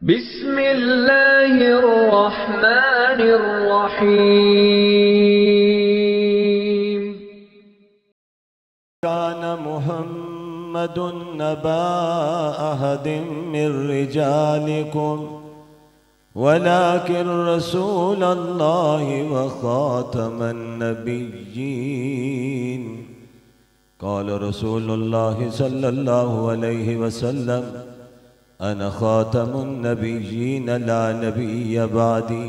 बिस्मिल्लाहिर्रहमानिर्रहीम। कान मुहम्मदुन नबा अहदिम मिर रिजालिकुम वलाकिन रसूलल्लाहि व खातमन नबिय्यीन। क़ाल रसूलुल्लाहि सल्लल्लाहु अलैहि वसल्लम अना खातमुन नबिय्यीन ला नबिय्य बादी।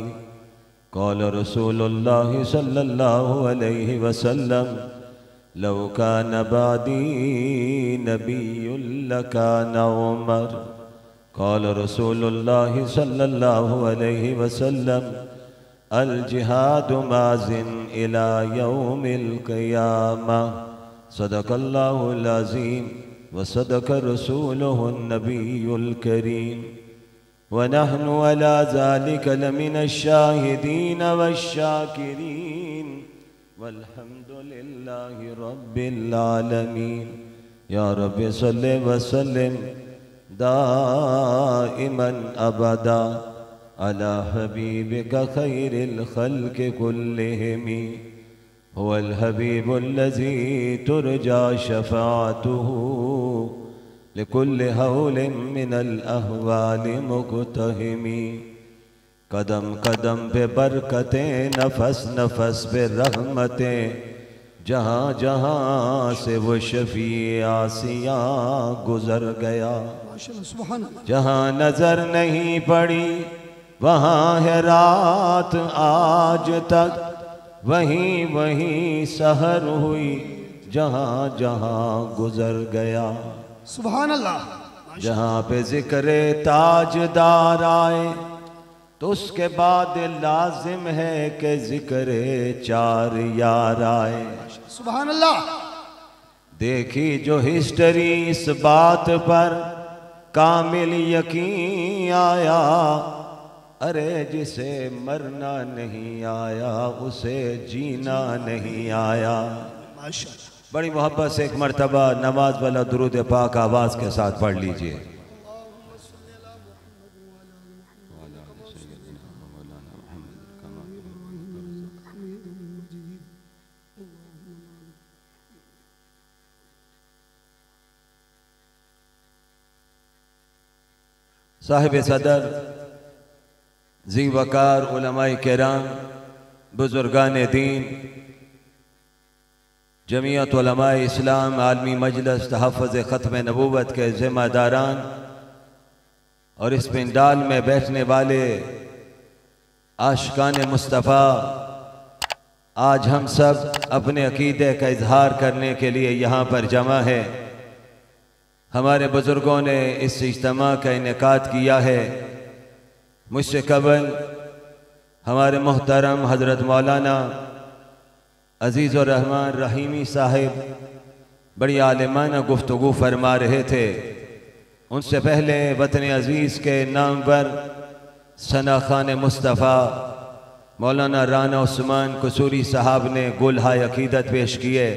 क़ाल रसूलुल्लाहि सल्लल्लाहु अलैहि वसल्लम लौ कान बादी नबिय्युन लकान उमर। क़ाल रसूलुल्लाहि सल्लल्लाहु अलैहि वसल्लम अल जिहादु माज़िन इला यौमिल क़ियामह। सदक़ल्लाहुल अज़ीम व सदक़ रसूलुहुन नबियुल करीम व नहनु अला ज़ालिका लमिनश शाहिदीन वश्शाकिरीन वल्हम्दुलिल्लाहि रब्बिल आलमीन। या रब्बि सल्लि व सल्लिम दाइमन अबदा अला हबीबिका खैरिल खल्क़ि कुल्लिहिम। हुवल हबीबुल्लज़ी तुरजा शफ़ाअतुहु लिकुल्लि हौलिन मिनल अहवालि मुक़तहिमी। कदम कदम पे बरकतें, नफस नफस पे रहमतें, जहाँ जहाँ से वो शफ़ी आसिया गुज़र गया। जहाँ नज़र नहीं पड़ी वहाँ है रात आज तक, वहीं वहीं सहर हुई जहाँ जहाँ गुज़र गया। सुभान अल्लाह। जहाँ पे ज़िक्रे ताजदार आए तो उसके बाद लाजिम है कि ज़िक्रे चार यार आए। सुभान अल्लाह। देखी जो हिस्ट्री इस बात पर कामिल यकीन आया, अरे जिसे मरना नहीं आया उसे जीना नहीं आया। बड़ी मोहब्बत से एक मर्तबा नमाज वाला दुरूद पाक आवाज़ के साथ पढ़ लीजिए। साहिब सदर जी वकार उलमाए किराम, बुजुर्गान दीन, जमीयत उलमाए इस्लाम, आलमी मजलिस तहफ़्फ़ुज़ ख़त्म नबूवत के ज़िम्मेदारान और इस पिंडाल में बैठने वाले आशिकान मुस्तफ़ा, आज हम सब अपने अकीदे का इजहार करने के लिए यहाँ पर जमा है। हमारे बुज़ुर्गों ने इस इज्तिमा का इनेकाद किया है। मुझसे कबल हमारे मोहतरम हज़रत मौलाना अज़ीज़ुर रहमान रहीमी साहिब बड़ी आलिमाना गुफ्तगू फरमा रहे थे। उनसे पहले वतन अज़ीज़ के नाम पर सना खान मुस्तफ़ा मौलाना राना उस्मान कसूरी साहब ने गुलहाय अकीदत पेश किए।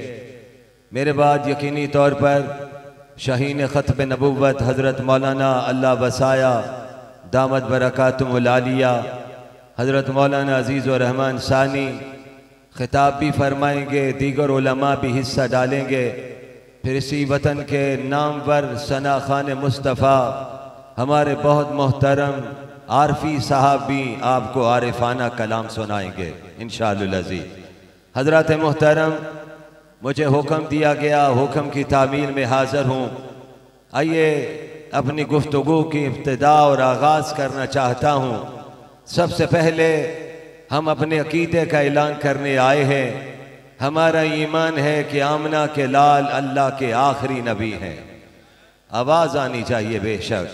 मेरे बाद यकीनी तौर पर शाहीन ख़त्म नबुव्वत हज़रत मौलाना अल्लाह वसाया दामद बरकातुहुल आलिया हज़रत मौलाना अज़ीज़ुर रहमान सानी खिताब भी फरमाएंगे, दीगर उलमा भी हिस्सा डालेंगे। फिर इसी वतन के नाम पर सना खान मुस्तफ़ा हमारे बहुत मोहतरम आरफी साहब भी आपको आरिफाना कलाम सुनाएंगे इंशाअल्लाह अज़ीज़। हज़रत मोहतरम, मुझे हुक्म दिया गया, हुक्म की तामील में हाज़िर हूँ। आइए अपनी गुफ्तगू की इब्तिदा और आगाज़ करना चाहता हूँ। सबसे पहले हम अपने अकीदे का ऐलान करने आए हैं। हमारा ईमान है कि आमना के लाल अल्लाह के आखिरी नबी हैं। आवाज़ आनी चाहिए बेशक,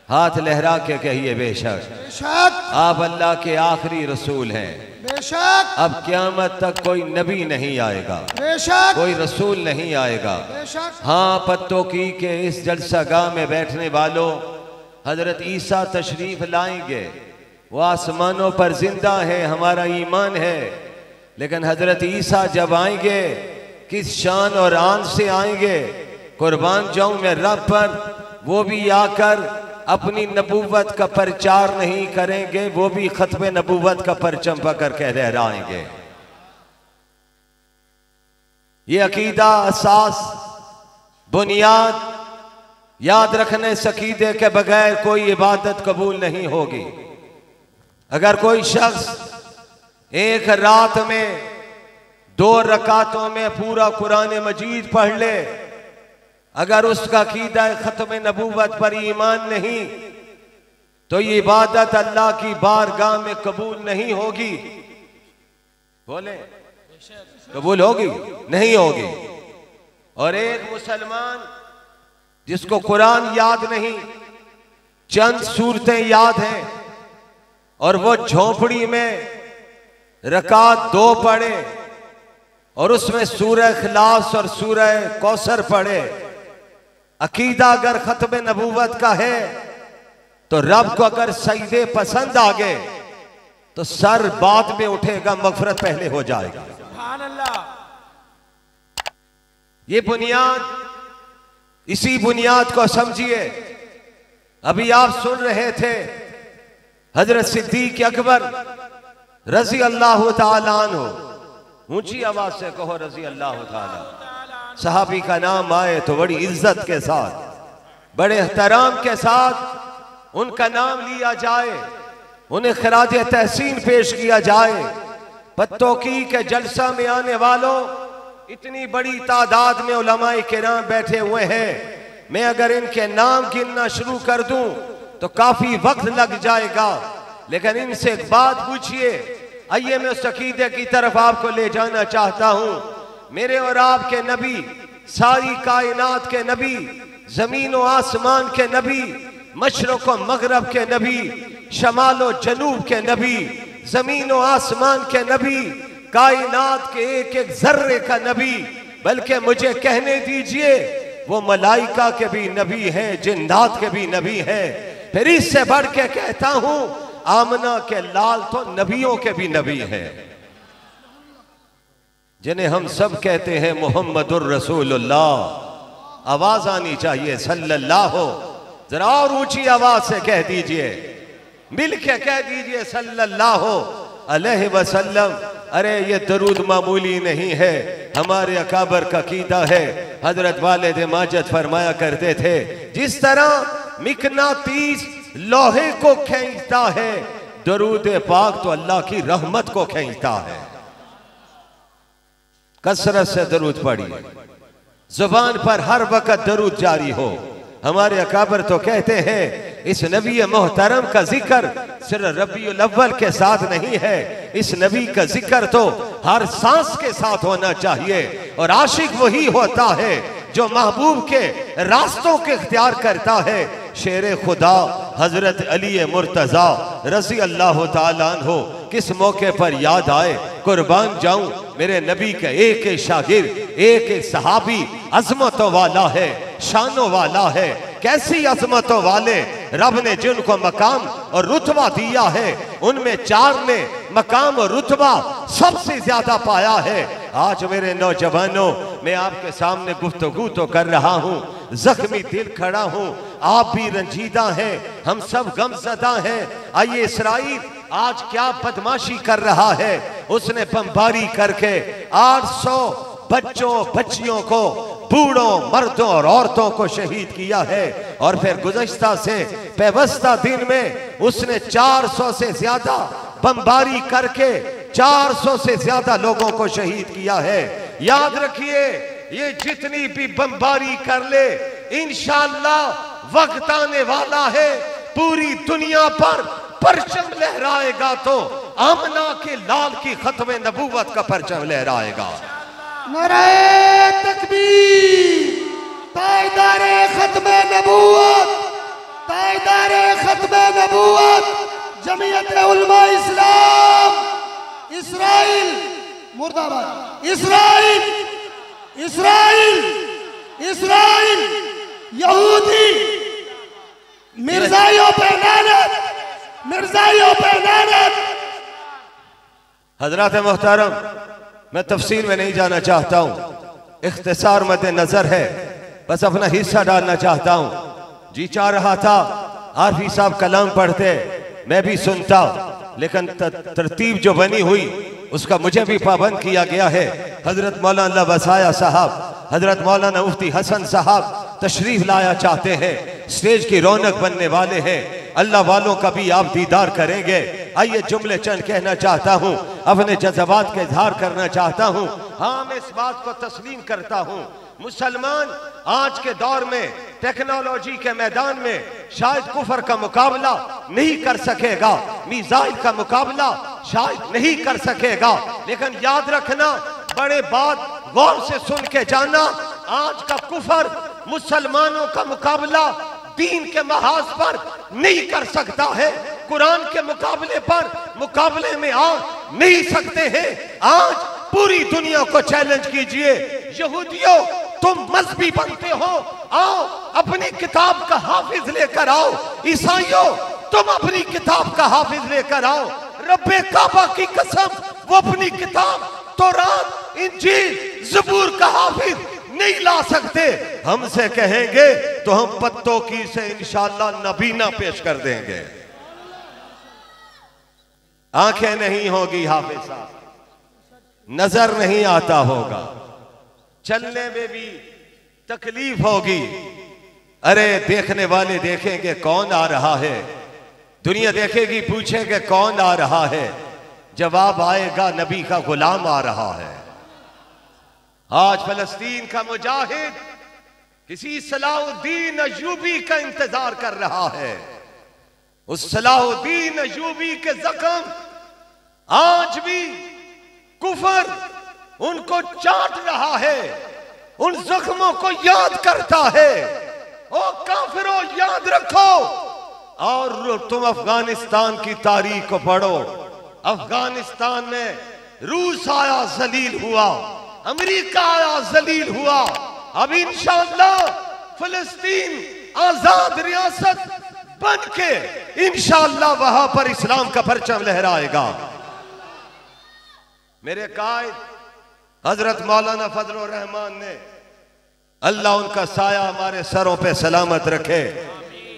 हाथ लहरा के कहिए बेशक। आप अल्लाह के आखिरी रसूल हैं। बेशक। अब क़यामत तक कोई नबी नहीं आएगा, बेशक। कोई रसूल नहीं आएगा। बेशक। हाँ, पत्तों की के इस जलसागाह में बैठने वालों, हजरत ईसा तशरीफ लाएंगे। वो आसमानों पर जिंदा है, हमारा ईमान है। लेकिन हजरत ईसा जब आएंगे किस शान और आन से आएंगे, कुर्बान जाऊं मैं रब पर। वो भी आकर अपनी नबूवत का प्रचार नहीं करेंगे, वो भी खत्म नबूवत का परचम पकड़ के लहराएंगे। ये अकीदा, असास, बुनियाद याद रखने इस अकीदे के बगैर कोई इबादत कबूल नहीं होगी। अगर कोई शख्स एक रात में 2 रकातों में पूरा कुरान मजीद पढ़ ले, अगर उसका अकीदा खत्म नबूवत पर ईमान नहीं, तो ये इबादत अल्लाह की बारगाह में कबूल नहीं होगी। बोले कबूल होगी? नहीं होगी। और एक मुसलमान जिसको कुरान याद नहीं, चंद सूरतें याद हैं, और वो झोपड़ी में रकात 2 पढ़े और उसमें सूरह इखलास और सूरह कौसर पढ़े, अकीदा अगर खत्म नबूवत का है तो रब को अगर सजदे पसंद आ गए तो सर बाद में उठेगा, मगफरत पहले हो जाएगी। सुभान अल्लाह। ये बुनियाद, इसी बुनियाद को समझिए। अभी आप सुन रहे थे हजरत सिद्दीक अकबर रजी अल्लाह ताला अन्हु, ऊंची आवाज से कहो रजी अल्लाह ताला। सहाबी का नाम आए तो बड़ी इज्जत के साथ, बड़े एहतराम के साथ उनका नाम लिया जाए, उन्हें खराज तहसीन पेश किया जाए। पत्तोकी के जलसा में आने वालों, इतनी बड़ी तादाद में उलमाए किराम बैठे हुए हैं। मैं अगर इनके नाम गिनना शुरू कर दूं तो काफी वक्त लग जाएगा, लेकिन इनसे एक बात पूछिए। आइए मैं उस अकीदे की तरफ आपको ले जाना चाहता हूं। मेरे और आपके नबी, सारी कायनात के नबी, जमीन और आसमान के नबी, मशरक़ और मगरब के नबी, शमाल और जनूब के नबी, जमीन और आसमान के नबी, कायनात के एक एक जर्रे का नबी, बल्कि मुझे कहने दीजिए वो मलाइका के भी नबी हैं, जिन्नात के भी नबी हैं। फिर इससे बढ़ के कहता हूं, आमना के लाल तो नबियों के भी नबी हैं, जिन्हें हम सब कहते हैं मुहम्मदुर रसूलुल्लाह। आवाज आनी चाहिए सल्लल्लाहु, जरा और ऊंची आवाज से कह दीजिए, मिल के कह दीजिए सल्लल्लाहु अलैहि वसल्लम। अरे ये दरूद मामूली नहीं है, हमारे अकाबर का कीदा है। हजरत वालिद माजिद फरमाया करते थे, जिस तरह मिकनातीस लोहे को खींचता है, दरूद पाक तो अल्लाह की रहमत को खींचता है। कसरत से दरूद पढ़िए, जुबान पर हर वक्त दरूद जारी हो। हमारे अकाबर तो कहते हैं इस नबी मोहतरम का जिक्र सिर्फ रबीउल अव्वल के साथ नहीं है, इस नबी का जिक्र तो हर सांस के साथ होना चाहिए। और आशिक वही होता है जो महबूब के रास्तों के इख्तियार करता है। शेर खुदा हजरत अली मुर्तजा रजी अल्लाह ताला अन्हु किस मौके पर याद आए, कुर्बान जाऊं मेरे नबी का एक एक शागिर, एक एक सहाबी अजमतों वाला है, शानों वाला है। कैसी अजमतों वाले रब ने जिनको मकाम और रुतबा दिया है, उनमें 4 ने मकाम और रुतबा सबसे ज्यादा पाया है। आज मेरे नौजवानों, मैं आपके सामने गुफ्तगू तो कर रहा हूँ, जख्मी दिल खड़ा हूँ, आप भी रंजीदा हैं, हम सब गमज़दा हैं। आइए, इसराइल आज क्या बदमाशी कर रहा है। उसने बमबारी करके 800 बच्चों बच्चियों को, बूढ़ों मर्दों और औरतों को शहीद किया है। और फिर गुज़श्ता से पैवस्ता दिन में उसने 400 से ज्यादा बमबारी करके 400 से ज्यादा लोगों को शहीद किया है। याद रखिए, ये जितनी भी बमबारी कर ले, इंशाअल्लाह वक्त आने वाला है, पूरी दुनिया पर परचम लहराएगा तो आमना के लाल की खत्म नबूवत का परचम लहराएगा। नारे तकबीर, तायदारे खत्मे नबूवत, तायदारे खत्मे नबूवत, जमीयत उलमा इस्लाम, इसराइल मुर्दाबाद, इसराइल, इसराइल, इसराइल, यहूदी, मिर्जाइयों पे लानत, मिर्जाइयों पे लानत। हजरात मोहतरम, मैं तफसील में नहीं जाना चाहता हूँ, इख्तिसार मद्दे नजर है, बस अपना हिस्सा डालना चाहता हूँ। जी चाह रहा था आरफी साहब कलाम पढ़ते, मैं भी सुनता, लेकिन तरतीब जो बनी हुई उसका मुझे भी पाबंद किया गया है। हजरत मौलाना वसाया साहब, हजरत मौलाना मुफ्ती हसन साहब तशरीफ लाया चाहते हैं, स्टेज की रौनक बनने वाले हैं। अल्लाह वालों का भी आप दीदार करेंगे। आइए जुमले चंद कहना चाहता हूँ, अपने जज्बात का इजहार करना चाहता हूँ। हाँ, मैं इस बात को तस्लीम करता हूँ, मुसलमान आज के दौर में टेक्नोलॉजी के मैदान में शायद कुफर का मुकाबला नहीं कर सकेगा, मिसाइल का मुकाबला शायद नहीं कर सकेगा, लेकिन याद रखना, बड़े बात गौर से सुन के जाना, आज का कुफर मुसलमानों का मुकाबला दीन के महाज पर नहीं कर सकता है, कुरान के मुकाबले में आ नहीं सकते हैं। आज पूरी दुनिया को चैलेंज कीजिए, यहूदियों तुम मजहबी बनते हो, आओ अपनी किताब का हाफिज लेकर आओ। ईसाइयों तुम अपनी किताब का हाफिज लेकर आओ। रब्बे काबा की कसम, वो अपनी किताब तौरात, इंजील, ज़बूर का हाफिज नहीं ला सकते। हमसे कहेंगे तो हम पत्तों की से इंशाअल्लाह नबीना पेश कर देंगे। आंखें नहीं होगी हाफिज साहब, नजर नहीं आता होगा, चलने में भी तकलीफ होगी। अरे देखने वाले देखेंगे कौन आ रहा है, दुनिया देखेगी, पूछेंगे कौन आ रहा है, जवाब आएगा नबी का गुलाम आ रहा है। आज फलस्तीन का मुजाहिद किसी सलाहुद्दीन अय्यूबी का इंतजार कर रहा है। उस सलाहुद्दीन अय्यूबी के जख्म आज भी कुफर उनको चाट रहा है, उन जख्मों को याद करता है। ओ काफिरों, याद रखो। और तुम अफगानिस्तान की तारीख को पढ़ो, अफगानिस्तान में रूस आया, जलील हुआ, अमेरिका आया, जलील हुआ। अब इंशाअल्लाह फिलिस्तीन आजाद रियासत बन के इंशाअल्लाह वहां पर इस्लाम का परचम लहराएगा। मेरे कायद हजरत मौलाना फजलुर रहमान ने, अल्लाह उनका साया हमारे सरों पे सलामत रखे,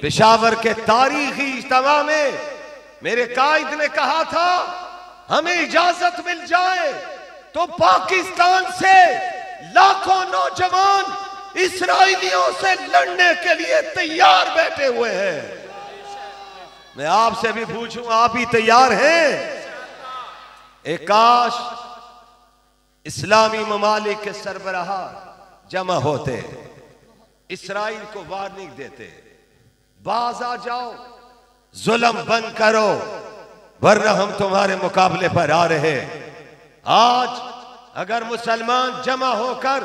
पेशावर के तारीखी इज्तिमा में मेरे कायद ने कहा था, हमें इजाजत मिल जाए तो पाकिस्तान से लाखों नौजवान इस्राइलियों से लड़ने के लिए तैयार बैठे हुए हैं। मैं आपसे भी पूछूं, आप ही तैयार हैं? एक काश इस्लामी ममालिक के सरबराह जमा होते, इस्राइल को वार्निंग देते, बाज आ जाओ, जुल्म बंद करो, वरना हम तुम्हारे मुकाबले पर आ रहे। आज अगर मुसलमान जमा होकर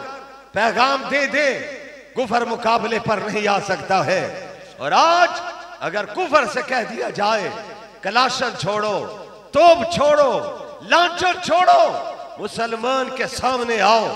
पैगाम दे दे, कुफर मुकाबले पर नहीं आ सकता है। और आज अगर कुफर से कह दिया जाए कलाशन छोड़ो, तोप छोड़ो, लांचर छोड़ो, मुसलमान के सामने आओ,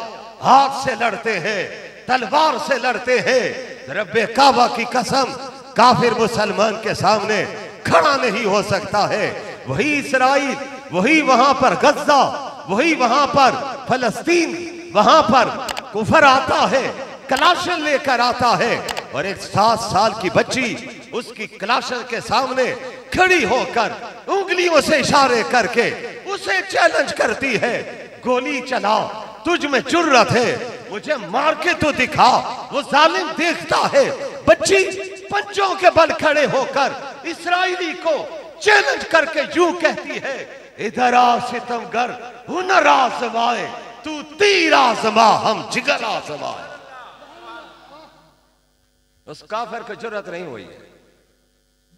हाथ से लड़ते हैं, तलवार से लड़ते हैं। रब्बे काबा की कसम, काफिर मुसलमान के सामने खड़ा नहीं हो सकता है। वही इस्राइल, वही वहां पर गज्जा, वही वहां पर फलस्तीन, वहां पर कुफर आता है, कलाशन लेकर आता है, और एक 7 साल की बच्ची उसकी कलाशन के सामने खड़ी होकर उंगलियों से इशारे करके उसे चैलेंज करती है, गोली चला, तुझ में जुर्रत है, मुझे मार के तो दिखा। वो जालिम देखता है, बच्ची पंजों के बल खड़े होकर इस्राइली को चैलेंज करके यूं कहती है, इधर आ सितमगर, हुनर आजमाए, तू तीर आजमा, हम जिगर आजमाए। उस काफिर को जरूरत नहीं हुई है।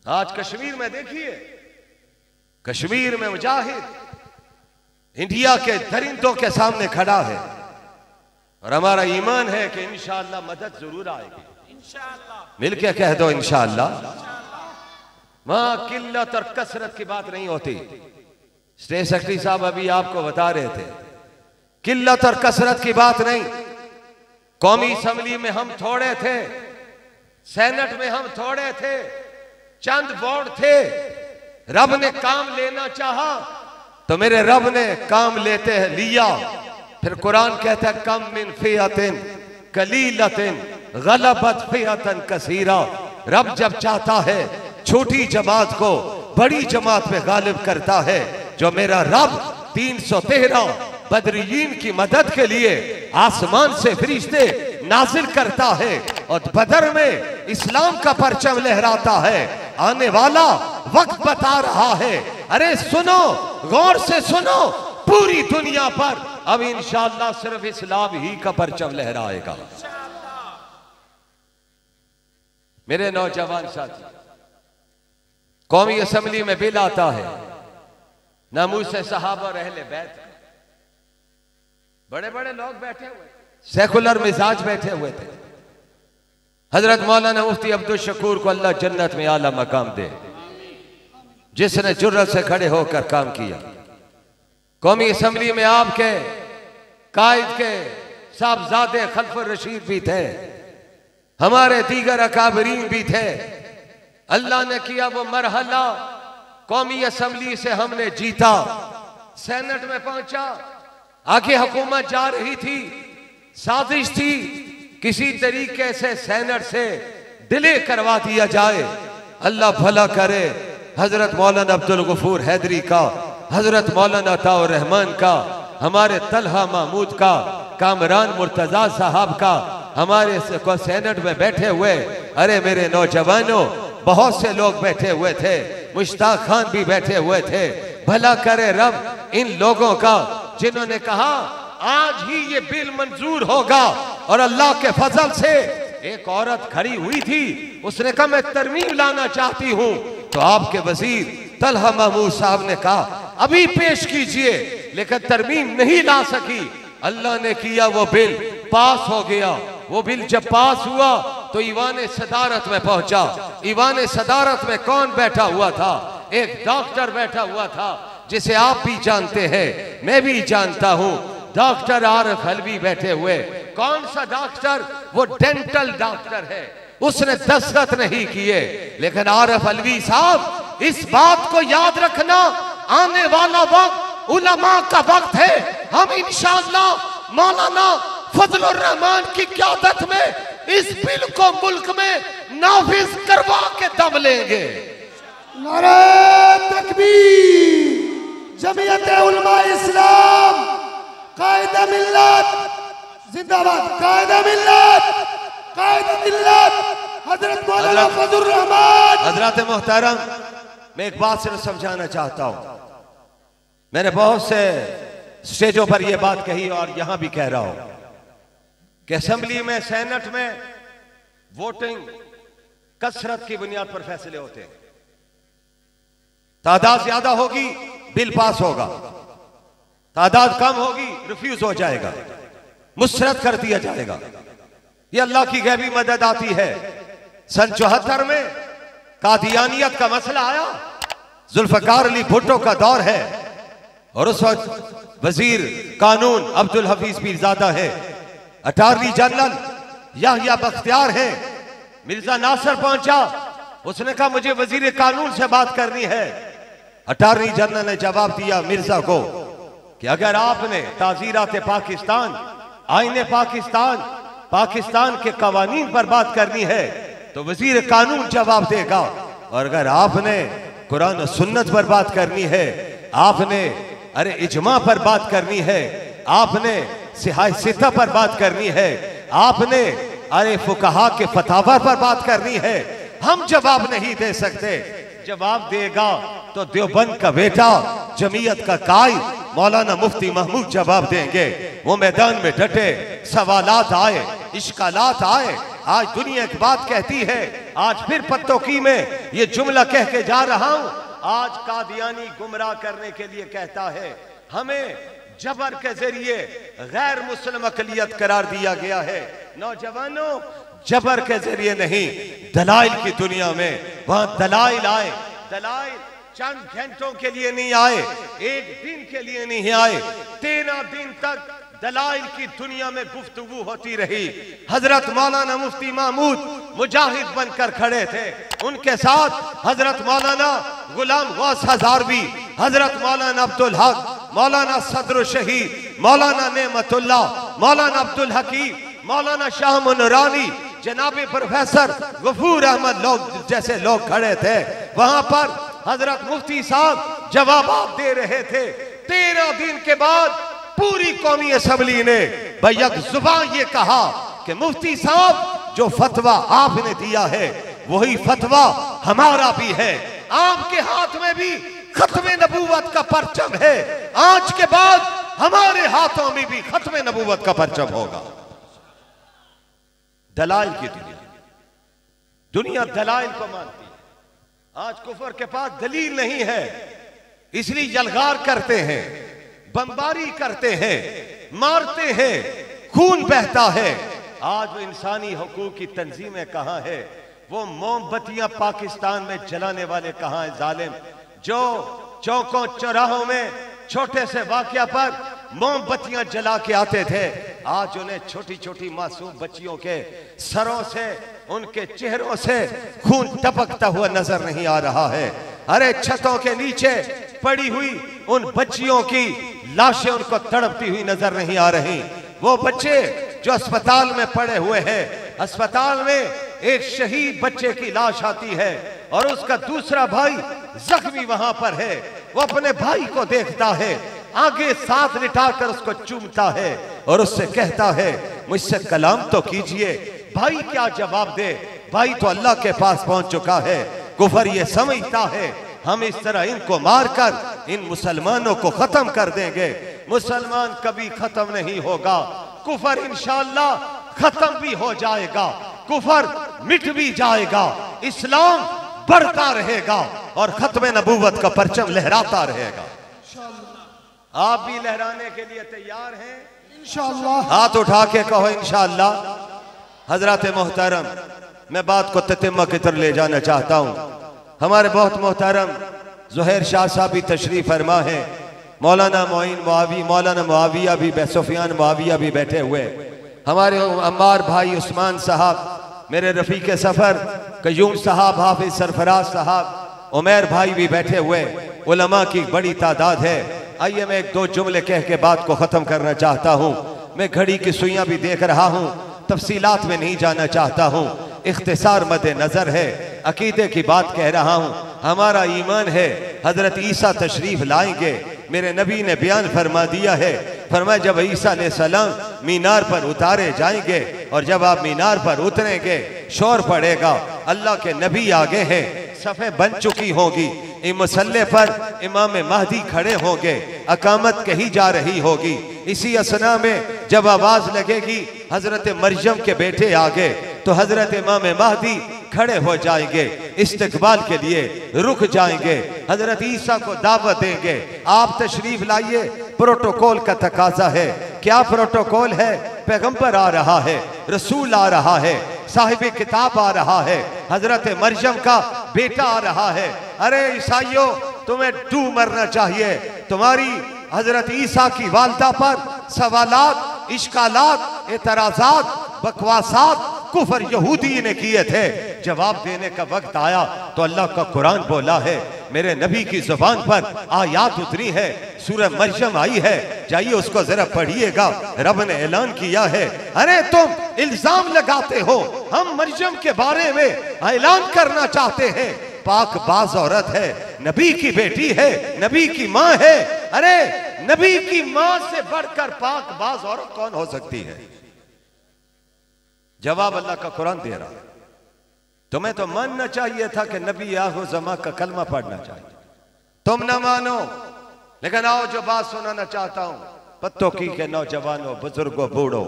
आज कश्मीर में देखिए, कश्मीर में मुजाहिद इंडिया के दरिंदों के सामने खड़ा है, और हमारा ईमान है कि इंशाअल्लाह मदद जरूर आएगी। मिलके कह दो इंशाअल्लाह। वहां किल्लत और कसरत की बात नहीं होती। स्टेट सेक्रेटरी साहब अभी आपको बता रहे थे, किल्लत और कसरत की बात नहीं। कौमी असेंबली में हम थोड़े थे, सेनेट में हम थोड़े थे, चंद वोट थे। रब ने काम लेना चाहा तो मेरे रब ने काम लेते हैं लिया। फिर कुरान कहता है, कम मिन फियतिन कलीलतिन गलबत फियतन कसीरा। रब जब चाहता है छोटी जमात को बड़ी जमात में गालिब करता है। जो मेरा रब 313 बदरीन की मदद के लिए आसमान से फरिश्ते नाजिल करता है और बदर में इस्लाम का परचम लहराता है। आने वाला वक्त बता रहा है। अरे सुनो, गौर से सुनो, पूरी दुनिया पर अब इंशाअल्लाह सिर्फ इस्लाम ही का परचम लहराएगा। मेरे नौजवान साथी, कौमी असेंबली में बिल आता है नामूस से सहाबा और अहले बैत, बड़े बड़े लोग बैठे हुए, सेकुलर मिजाज बैठे हुए थे। हजरत मौलाना मुफ्ती अब्दुल शकूर को अल्लाह जन्नत में आला मकाम दे, जिसने जुर्रत से खड़े होकर काम किया। कौमी असेंबली में आपके कायद के साहबजादे खलफुर रशीद भी थे, हमारे दीगर अकाबरीन भी थे। अल्लाह ने किया वो मरहला, कौमी असेंबली से हमने जीता, सेनेट में पहुंचा, आगे हुकूमत जा रही थी, साजिश थी किसी तरीके से सेनेट से डिले करवा दिया जाए। अल्लाह भला करे, हजरत मौलाना अब्दुल गफूर हैदरी का, हजरत मौलाना अताउर रहमान का, हमारे तलहा महमूद का, कामरान मुर्तजा साहब का, हमारे सेनेट में बैठे हुए, अरे मेरे नौजवानों, बहुत से लोग बैठे हुए थे, मुश्ताक खान भी बैठे हुए थे। भला करे रब इन लोगों का जिन्होंने कहा आज ही ये बिल मंजूर होगा। और अल्लाह के फजल से एक औरत खड़ी हुई थी, उसने कहा मैं तरमीम लाना चाहती हूं, तो आपके वजीर तलहा महमूद साहब ने कहा अभी पेश कीजिए, लेकिन तरमीम नहीं ला सकी। अल्लाह ने किया वो बिल पास हो गया। वो बिल जब पास हुआ तो ईवान सदारत में पहुंचा। ईवान सदारत में कौन बैठा हुआ था? एक डॉक्टर बैठा हुआ था, जिसे आप भी जानते हैं, मैं भी जानता हूं, डॉक्टर आरिफ अलवी बैठे हुए। कौन सा डॉक्टर? वो डेंटल डॉक्टर है। उसने दस्तखत नहीं किए, लेकिन आरिफ अलवी साहब इस बात को याद रखना, आने वाला वक्त उलमा का वक्त है। हम इंशाअल्लाह मौलाना फजलुर रहमान की क़यादत में इस बिल को मुल्क में नाफिज करवा के दम लेंगे। नारे तकबीर, जमीयत उलमा इस्लाम, कायदा मिल्लत जिंदाबाद, कायदा मिल्लत, कायदा मिल्लत, हजरत मौलाना फजलुर रहमान। हजरत मोहतरम, मैं एक बात सिर्फ समझाना चाहता हूं। मैंने बहुत से स्टेजों पर यह बात कही और यहां भी कह रहा हूं कि असेंबली में, सेनेट में वोटिंग कसरत की बुनियाद पर फैसले होते हैं। तादाद ज्यादा होगी बिल पास होगा, तादाद कम होगी रिफ्यूज हो जाएगा, मुस्तरद कर दिया जाएगा। यह अल्लाह की गैबी मदद आती है। सन 74 में कादियानियत का मसला आया, जुल्फकार अली भुट्टो का दौर है और उस वक्त वजीर कानून अब्दुल हफीज पीरजादा है, अटॉर्नी जनरल याहिया बख्तियार है। मिर्जा नासिर पहुंचा, उसने कहा मुझे वजीर कानून से बात करनी है। अटॉर्नी जनरल ने जवाब दिया मिर्जा को कि अगर आपने ताजीरात पाकिस्तान, आईने पाकिस्तान, पाकिस्तान के कवानीन पर बात करनी है तो वजीर कानून जवाब देगा, और अगर आपने कुरान और सुन्नत पर बात करनी है, आपने अरे इजमा पर बात करनी है, आपने सिहाय सिता पर बात करनी है, आपने अरे फुकहा के फतावा पर बात करनी है, हम जवाब नहीं दे सकते। जवाब देगा तो देवबंद का बेटा, जमीयत का कायद मौलाना मुफ्ती महमूद जवाब देंगे। वो मैदान में डटे, सवालात आए, इश्कालात आए। आज दुनिया एक बात कहती है, आज फिर पत्तोकी में ये जुमला कह के जा रहा हूं, आज कादियानी गुमराह करने के लिए कहता है हमें जबर के जरिए गैर मुस्लिम अकलियत करार दिया गया है। नौजवानों, जबर के जरिए नहीं, दलाइल की दुनिया में वहां दलाइल आए। दलाइल चंद घंटों के लिए नहीं आए, एक दिन के लिए नहीं आए, 13 दिन तक दलाइल की दुनिया में गुफ्तगू होती रही। हजरत मौलाना मुफ्ती महमूद मुजाहिद बनकर खड़े थे, उनके साथ हजरत मौलाना गुलाम गौस हजारवी, हजरत मौलाना अब्दुल हक, मौलाना सदर शहीद, मौलाना नेमतुल्लाह, मौलाना अब्दुल हकीम, मौलाना शाह मुनरानी, जनाबे प्रोफेसर गफूर अहमद लोग जैसे लोग खड़े थे। वहां पर हजरत मुफ्ती साहब जवाब दे रहे थे। 13 दिन के बाद पूरी कौमी असेंबली ने बैक जुबान ये कहा कि मुफ्ती साहब जो फतवा आपने दिया है वही फतवा हमारा भी है। आपके हाथ में भी खत्मे नबूवत का परचम है। आज के बाद हमारे हाथों में भी खत्मे नबूवत का परचम होगा। दलाइल की दुनिया दलाइल को मानती है। आज कुफर के पास दलील नहीं है, इसलिए जलगार करते हैं, बमबारी करते हैं, मारते हैं, खून बहता है। आज वो इंसानी हुकूक की तंजीमें कहां है? वो मोमबत्तियां पाकिस्तान में जलाने वाले कहां है जालिम? जो चौकों चौराहों में छोटे से वाकया पर मोमबत्तियां जला के आते थे, आज उन्हें छोटी छोटी मासूम बच्चियों के सरों से, उनके चेहरों से खून टपकता हुआ नजर नहीं आ रहा है। अरे छतों के नीचे पड़ी हुई उन बच्चियों की लाशें उनको तड़पती हुई नजर नहीं आ रही। वो बच्चे जो अस्पताल में पड़े हुए हैं, अस्पताल में एक शहीद बच्चे की लाश आती है और उसका दूसरा भाई जख्मी वहां पर है। वो अपने भाई को देखता है, आगे साथ लिटाकर उसको चूमता है और उससे कहता है मुझसे कलाम तो कीजिए। भाई क्या जवाब दे? भाई तो अल्लाह के पास पहुंच चुका है। कुफर ये समझता है हम इस तरह इनको मारकर इन मुसलमानों को खत्म कर देंगे। मुसलमान कभी खत्म नहीं होगा। कुफर इंशाअल्लाह खत्म भी हो जाएगा, कुफर मिट भी जाएगा, इस्लाम बढ़ता रहेगा और खत्मे नबूवत का परचम लहराता रहेगा। आप भी लहराने के लिए तैयार हैं इंशाअल्लाह? हाथ उठा के कहो इंशाअल्लाह। हजरत मोहतरम, मैं बात को ततिम्मा की तरफ ले जाना चाहता हूँ। हमारे बहुत मोहतरम ज़ुहैर शाह साहब भी तशरीफ फरमा है, मौलाना मोइन मुआवी, मौलाना मुआविया भी, सुफियान मुआविया भी बैठे हुए, हमारे अम्मार भाई उस्मान साहब, मेरे रफ़ीक सफ़र कयूम साहब, हाफिज सरफराज साहब, उमैर भाई भी बैठे हुए, उलमा की बड़ी तादाद है। आइए मैं एक दो जुमले कह के बात को ख़त्म करना चाहता हूँ। मैं घड़ी की सुइयाँ भी देख रहा हूँ, तफसीलात में नहीं जाना चाहता हूँ, इख्तिसार मद्दे नज़र है, अकीदे की बात कह रहा हूँ। हमारा ईमान है हजरत ईसा तशरीफ लाएंगे। मेरे नबी ने बयान फरमा दिया है, फरमाया जब ईसा अलैहिस्सलाम मीनार पर उतारे जाएंगे और जब आप मीनार पर उतरेंगे शोर पड़ेगा, अल्लाह के नबी आगे हैं, सफ़े बन चुकी होगी, मुसल्ले पर इमाम महदी खड़े होंगे, अकामत कही जा रही होगी। इसी असना में जब आवाज लगेगी हजरत मरियम के बेटे आगे, तो हजरत इमाम महदी खड़े हो जाएंगे, इस्तकबाल के लिए रुक जाएंगे, हजरत ईसा को दावत देंगे, आप तशरीफ लाइए। प्रोटोकॉल का तकाजा है। क्या प्रोटोकॉल है? पैगंबर आ रहा है, रसूल आ रहा है, साहिब किताब आ रहा है, हजरत मरियम का बेटा आ रहा है। अरे ईसाइयों, तुम्हें डूब मरना चाहिए। तुम्हारी हजरत ईसा की वालदा पर सवालात, इश्कालात, एतराजात, बकवासात कुफर यहूदी ने किए थे। जवाब देने का वक्त आया तो अल्लाह का कुरान बोला है, मेरे नबी की जुबान पर आयात उतरी है, सूरह मरियम आई है, जाइए उसको जरा पढ़िएगा। रब ने ऐलान किया है, अरे तुम इल्जाम लगाते हो, हम मरियम के बारे में ऐलान करना चाहते हैं, पाक बाज औरत है, नबी की बेटी है, नबी की माँ है। अरे नबी की माँ से बढ़कर पाक बाज औरत कौन हो सकती है? जवाब अल्लाह का कुरान दे रहा है। तुम्हें तो मानना चाहिए था कि नबी आखिर ज़मा का कलमा पढ़ना चाहिए, तुम ना मानो। लेकिन आओ जो बात सुनाना चाहता हूं, पत्तों की के नौजवानों, बुजुर्गों, बूढ़ों,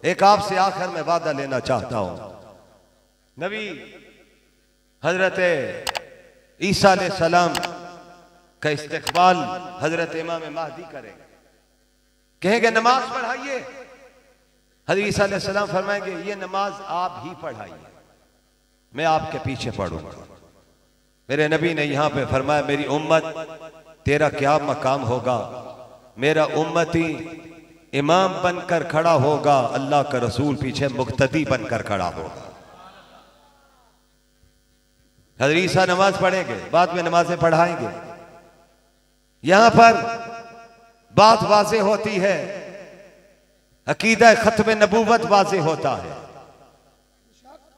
एक आपसे आखिर में वादा लेना चाहता हूं। नबी हजरत ईसा अलैहिस्सलाम का इस्तकबाल हजरत इमाम महदी करेंगे, कहेंगे नमाज पढ़ाइए। हजरत ईसा अलैहिस्सलाम फरमाएंगे ये नमाज आप ही पढ़ाइए, मैं आपके पीछे पढ़ूंगा। मेरे नबी ने यहां पे फरमाया, मेरी उम्मत तेरा क्या मकाम होगा? मेरा उम्मती इमाम बनकर खड़ा होगा, अल्लाह का रसूल पीछे मुक्तदी बनकर खड़ा होगा। हजरत ईसा नमाज पढ़ेंगे, बाद में नमाजें पढ़ाएंगे। यहां पर बात वाज़ेह होती है, अकीदा खत्म नबूवत वाज़ेह होता है।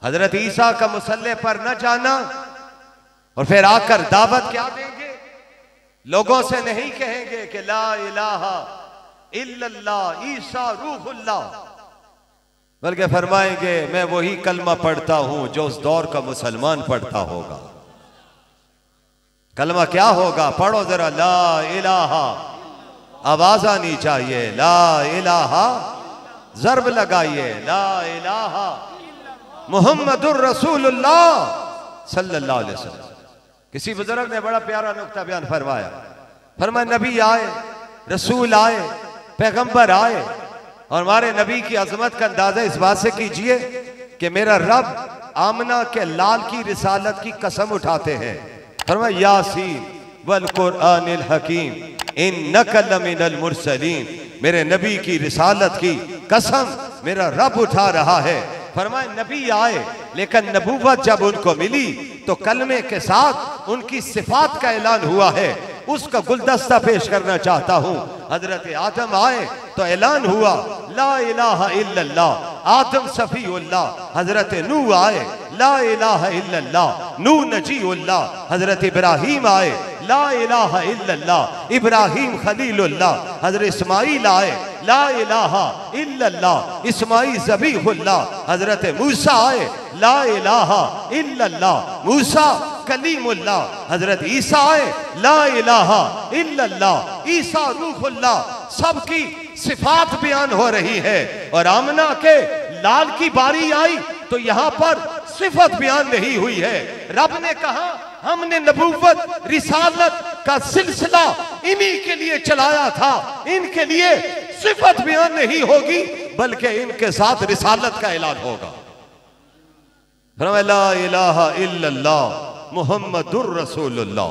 हजरत ईसा का मुसल्ले पर न जाना और फिर आकर दावत क्या देंगे? लोगों से नहीं कहेंगे कि ला इलाहा इल्लल्लाह ईसा रूहुल्लाह, बल्कि फरमाएंगे मैं वही कलमा पढ़ता हूं जो उस दौर का मुसलमान पढ़ता होगा। कलमा क्या होगा? पढ़ो जरा, ला इलाहा, आवाज आनी चाहिए, ला इलाहा, जर्ब लगाइए, ला इलाहा मुहम्मदुर रसूलुल्लाह सल्लल्लाहु अलैहि वसल्लम। किसी बुजुर्ग ने बड़ा प्यारा नुक्ता बयान फरमाया, फरमाया नबी आए, रसूल आए, पैगंबर आए, और हमारे नबी की अजमत का अंदाजा इस बात से कीजिए कि मेरा रब आमना के लाल की रिसालत की कसम उठाते हैं। फरमाया यासीन वल कुरआनिल हकीम इन्नका लमिनल मुरसलीन, मेरे नबी की रिसालत की कसम मेरा रब उठा रहा है। फरमाया नबी आए, लेकिन नबूवत जब उनको मिली तो कलमे के साथ उनकी सिफात का ऐलान हुआ है। उसका गुलदस्ता पेश करना चाहता हूं। हजरत आदम आए तो ऐलान हुआ ला इलाहा इल्लल्लाह, आदम सफीउल्लाह। हजरत नूह आए, ला इलाहा इल्लल्लाह, नूह नजीउल्लाह। हजरत इब्राहीम आए, ला इलाहा इल्लल्लाह, इब्राहीम खलीलुल्लाह। हजरत इस्माईल आए, ला इलाहा इल्लल्लाह, इस्माईल ज़बीहुल्लाह। हजरत मूसा आए, ला इलाहा इल्लल्लाह, मूसा कलीमुल्लाह। हजरत ईसा आए, ला इलाहा इल्लल्लाह, ईसा रूहुल्लाह। सबकी सिफात बयान हो रही है। और आमना के लाल की बारी आई तो यहां पर सिफत बयान नहीं हुई है। रब ने कहा हमने नबूवत रिसालत का सिलसिला इन्हीं के लिए चलाया था, इनके लिए सिफत बयान नहीं होगी बल्कि इनके साथ रिसालत का ऐलान होगा। ला इलाहा इल्लल्लाह मुहम्मदुर रसूलुल्लाह,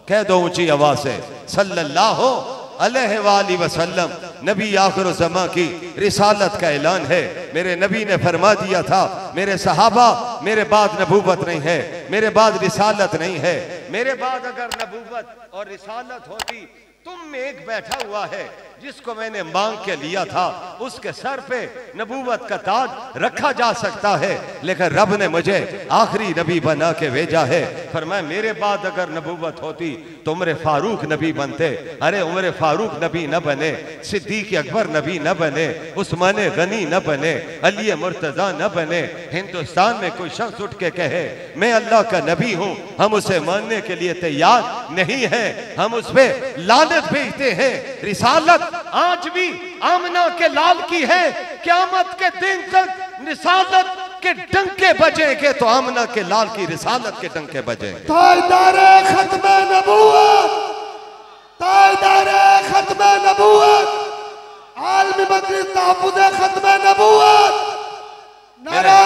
कह दो ऊंची आवाज से, सल्लल्लाहु अलैहि वसल्लम नबी आखिर ज़मा की रिसालत का ऐलान है। मेरे नबी ने फरमा दिया था मेरे सहाबा, मेरे बाद नबूवत नहीं है, मेरे बाद रिसालत नहीं है। मेरे बाद अगर नबूवत और रिसालत होती, तुम में एक बैठा हुआ है जिसको मैंने मांग के लिया था, उसके सर पे नबूवत का ताज रखा जा सकता है, लेकिन रब ने मुझे आखिरी नबी बना के भेजा है। फरमाया मेरे बाद अगर नबूवत होती तो उमर फारूक नबी बनते। अरे उमर फारूक नबी न बने, सिद्दीक अकबर नबी न बने, उस्मान गनी न बने, अली मुर्तजा न बने। हिंदुस्तान में कोई शख्स उठ के कहे मैं अल्लाह का नबी हूं, हम उसे मानने के लिए तैयार नहीं है, हम उस पर लानत भेजते हैं। रिसालत आज भी आमना के लाल की है। क़यामत के दिन तक रिसालत के डंके बजेंगे तो आमना के लाल की रिसालत के डंके बजेंगे। ताजदारे खत्मे नबूवत, ताजदारे खत्मे नबूवत, आलमी मजलिस तहफ्फुज़े खत्मे नबूवत, नारे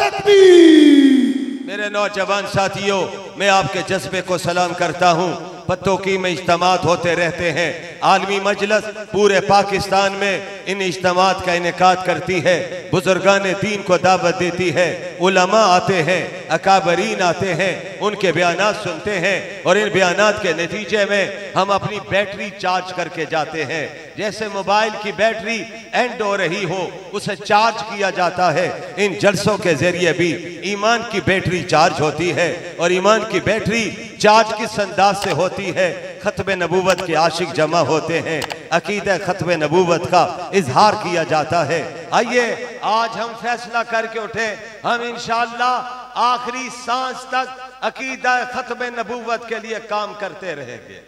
तकबीर। मेरे नौजवान साथियों, मैं आपके जज्बे को सलाम करता हूं। पत्तों की में इज्तिमात होते रहते हैं। आलमी मजलिस पूरे पाकिस्तान में इन इज्तिमात का इनेकाद करती है। बुजुर्गान दीन को दावत देती है, उलमा आते हैं, अकाबरीन आते हैं, उनके बयानात सुनते हैं और इन बयानात के नतीजे में हम अपनी बैटरी चार्ज करके जाते हैं। जैसे मोबाइल की बैटरी एंड हो रही हो, उसे चार्ज किया जाता है। इन जलसों के जरिए भी ईमान की बैटरी चार्ज होती है। और ईमान की बैटरी चार्ज किस अंदाज से होती है? खत्मे नबूवत के आशिक जमा होते हैं, अकीदा खत्मे नबूवत का इजहार किया जाता है। आइए आज हम फैसला करके उठे, हम इंशाअल्लाह आखिरी सांस तक अकीदा खत्मे नबूवत के लिए काम करते रहेंगे।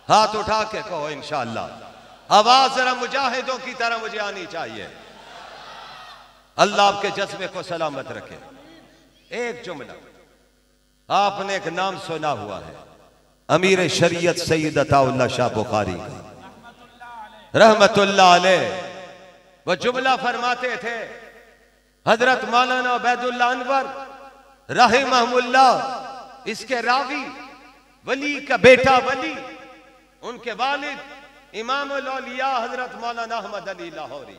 हाथ उठा के कहो इंशाअल्लाह। आवाज जरा मुजाहिदों की तरह मुझे आनी चाहिए। अल्लाह आपके जज्बे को सलामत रखे। एक जुमला, आपने एक नाम सुना हुआ है, अमीर शरीयत सैयद अताउल्लाह शाह बुखारी का रहमतुल्लाह अलैह। वो जुमला फरमाते थे, हजरत मौलाना उबैदुल्लाह अनवर रहमहुल्लाह, इसके रावी वली का बेटा वली, उनके वालिद इमामुल औलिया हजरत मौलाना अहमद अली लाहौरी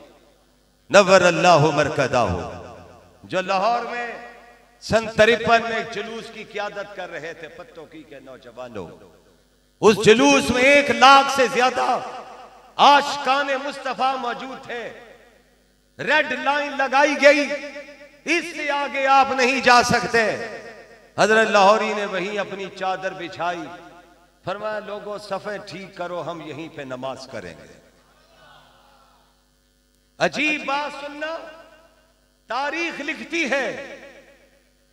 नव्वर अल्लाहु मरकदाहु, जो लाहौर में सन 53 में एक जुलूस की क़यादत कर रहे थे पत्तों की के नौजवानों। उस जुलूस में 1 लाख से ज्यादा आशिकाने मुस्तफा मौजूद थे। रेड लाइन लगाई गई, इससे आगे आप नहीं जा सकते। हजरत लाहौरी ने वहीं अपनी चादर बिछाई, फरमाया लोगों सफे ठीक करो, हम यहीं पे नमाज करेंगे। अजीब बात सुनना, तारीख लिखती है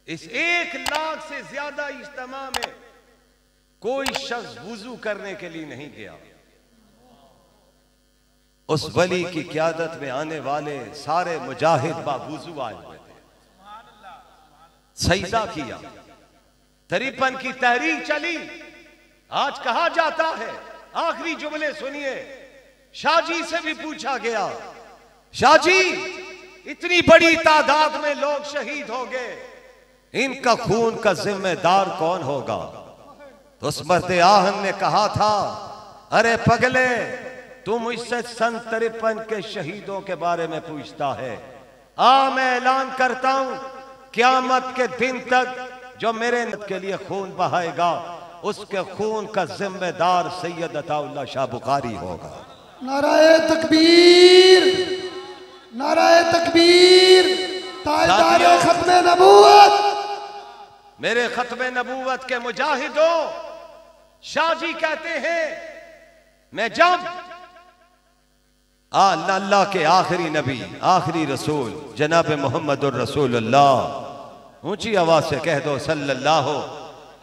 इस 1 लाख से ज्यादा इज्तिमा में कोई शख्स वुजू करने के लिए नहीं गया। उस वली की क़यादत में आने वाले सारे मुजाहिद बावुजू आए हुए थे, सजदा किया, 53 की तहरीक चली। आज कहा जाता है, आखिरी जुमले सुनिए, शाहजी से भी पूछा गया, शाहजी इतनी बड़ी तादाद में लोग शहीद हो गए, इनका खून का जिम्मेदार कौन होगा? तो उस मर्द आहन ने कहा था, अरे पगले, तू मुझसे सन 53 के शहीदों के बारे में पूछता है। मैं ऐलान करता हूं, क़यामत के दिन तक जो मेरे के लिए खून बहाएगा, उसके खून का जिम्मेदार सैयद अताउल्लाह शाह बुखारी होगा। नाराए तकबीर, नाराए तकबीर, ताजदारे खत्मे नबूवत। मेरे खत्मे नबूवत के मुजाहिदों, शाहजी कहते हैं, मैं जब अल्लाह के आखिरी नबी, आखिरी रसूल जनाब मोहम्मदुर रसूलुल्लाह, ऊंची आवाज से कह दो सल्लल्लाहु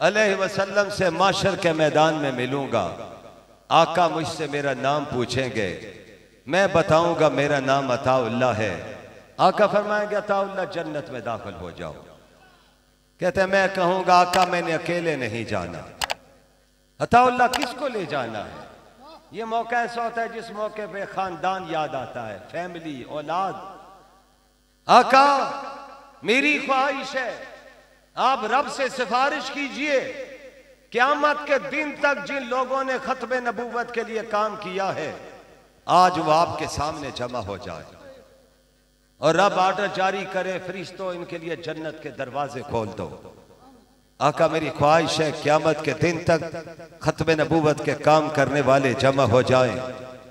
अलैहि वसल्लम से माशर के मैदान में मिलूंगा, आका मुझसे मेरा नाम पूछेंगे, मैं बताऊंगा मेरा नाम अताउल्लाह है। आका फरमाएंगे अताउल्लाह जन्नत में दाखिल हो जाओ। कहते हैं मैं कहूंगा आका मैंने अकेले नहीं जाना। अताउल्लाह किसको ले जाना है? ये मौका ऐसा होता है जिस मौके पे खानदान याद आता है, फैमिली, औलाद। आका मेरी ख्वाहिश है आप रब से सिफारिश कीजिए, क़यामत के दिन तक जिन लोगों ने खत्मे नबूवत के लिए काम किया है, आज वो आपके सामने जमा हो जाए और रब आर्डर जारी करे, फरिश्तों इनके लिए जन्नत के दरवाजे खोल दो। आका मेरी ख्वाहिश है क़यामत के दिन तक खत्मे नबूवत के काम करने वाले जमा हो जाएं,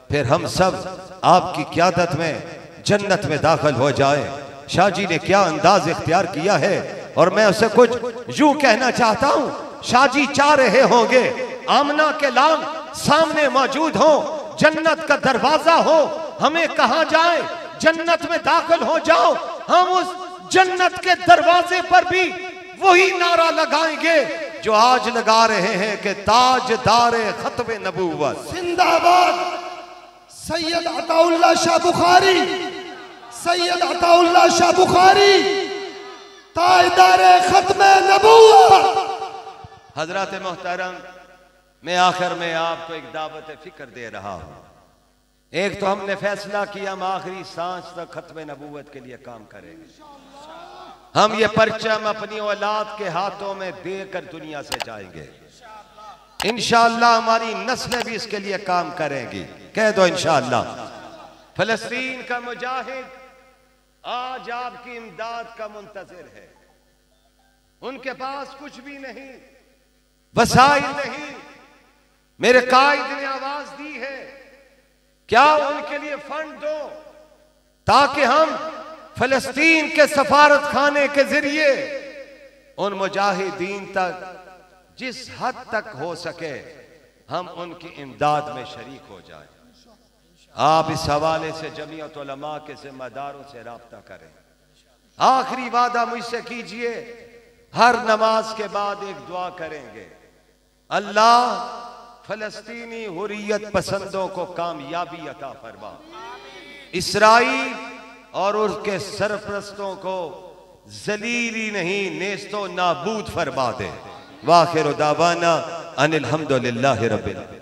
फिर हम सब आपकी क़यादत में जन्नत में दाखिल हो जाएं। शाहजी ने क्या अंदाज इख्तियार किया है, और मैं उसे कुछ यूं कहना चाहता हूं, शाहजी चाह रहे होंगे आमना के लाल सामने मौजूद हो, जन्नत का दरवाजा हो, हमें कहा जाए जन्नत में दाखिल हो जाओ, हम उस जन्नत के दरवाजे पर भी वही नारा लगाएंगे जो आज लगा रहे हैं कि ताजदारे खत्मे नबूवत जिंदाबाद। सैयद अताउल्लाह शाह बुखारी, सैयद अताउल्लाह शाह बुखारी, ताजदारे खत्मे नबूवत। हजरत मोहतरम, मैं आखिर में आपको एक दावत फिक्र दे रहा हूं। एक तो हमने फैसला किया हम आखिरी सांस तक खत्मे नबूवत के लिए काम करेंगे। हम ये परचम अपनी औलाद के हाथों में देकर दुनिया से जाएंगे। इंशाअल्लाह हमारी नस्लें भी इसके लिए काम करेंगी। कह दो इंशाअल्लाह। फलस्तीन का मुजाहिद आज आपकी इमदाद का मुंतजिर है। उनके पास कुछ भी नहीं, वसाइल नहीं। मेरे कायद ने आवाज दी है, क्या उनके लिए फंड दो ताकि हम फलस्तीन के सफारत खाने के जरिए उन मुजाहिदीन तक जिस हद तक हो सके हम उनकी इमदाद में शरीक हो जाए। आप इस हवाले से जमीयत उलमा के जिम्मेदारों से राब्ता करें। आखिरी वादा मुझसे कीजिए, हर नमाज के बाद एक दुआ करेंगे, अल्लाह फलस्तीनी हुर्रियत पसंदों को कामयाबी अता फरमा, इसराइल और उसके सरप्रस्तों को जलीली नहीं नेस्तो नाबूद फरमा दे। वाखिर दावाना अनिल हम्दुलिल्लाहि रब्बिल आलमीन।